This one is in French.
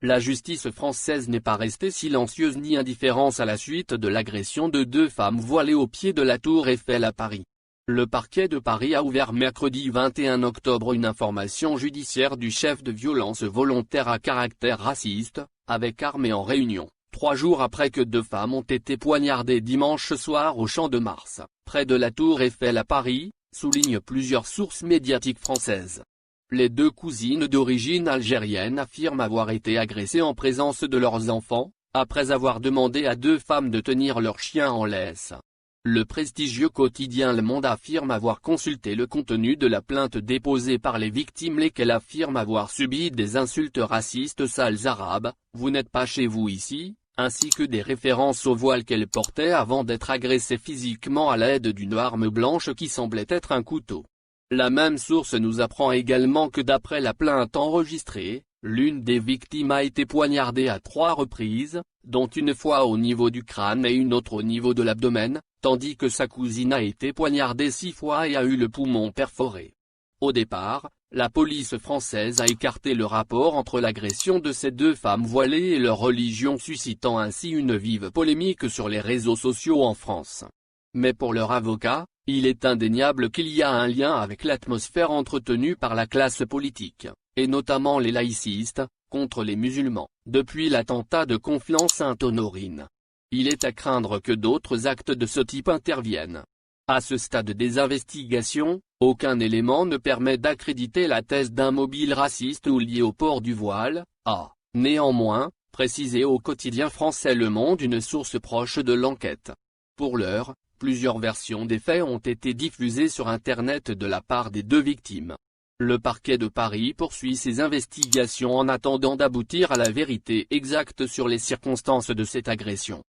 La justice française n'est pas restée silencieuse ni indifférente à la suite de l'agression de deux femmes voilées au pied de la Tour Eiffel à Paris. Le parquet de Paris a ouvert mercredi 21 octobre une information judiciaire du chef de violence volontaire à caractère raciste, avec arme et en réunion, 3 jours après que 2 femmes ont été poignardées dimanche soir au Champ de Mars, près de la Tour Eiffel à Paris, soulignent plusieurs sources médiatiques françaises. Les 2 cousines d'origine algérienne affirment avoir été agressées en présence de leurs enfants, après avoir demandé à 2 femmes de tenir leur chien en laisse. Le prestigieux quotidien Le Monde affirme avoir consulté le contenu de la plainte déposée par les victimes, lesquelles affirment avoir subi des insultes racistes sales arabes, « vous n'êtes pas chez vous ici », ainsi que des références au voile qu'elles portaient avant d'être agressées physiquement à l'aide d'une arme blanche qui semblait être un couteau. La même source nous apprend également que d'après la plainte enregistrée, l'une des victimes a été poignardée à 3 reprises, dont une fois au niveau du crâne et une autre au niveau de l'abdomen, tandis que sa cousine a été poignardée 6 fois et a eu le poumon perforé. Au départ, la police française a écarté le rapport entre l'agression de ces 2 femmes voilées et leur religion, suscitant ainsi une vive polémique sur les réseaux sociaux en France. Mais pour leur avocat, il est indéniable qu'il y a un lien avec l'atmosphère entretenue par la classe politique, et notamment les laïcistes, contre les musulmans, depuis l'attentat de Conflans-Sainte-Honorine. Il est à craindre que d'autres actes de ce type interviennent. À ce stade des investigations, aucun élément ne permet d'accréditer la thèse d'un mobile raciste ou lié au port du voile, a, néanmoins, précisé au quotidien français Le Monde une source proche de l'enquête. Pour l'heure, plusieurs versions des faits ont été diffusées sur Internet de la part des 2 victimes. Le parquet de Paris poursuit ses investigations en attendant d'aboutir à la vérité exacte sur les circonstances de cette agression.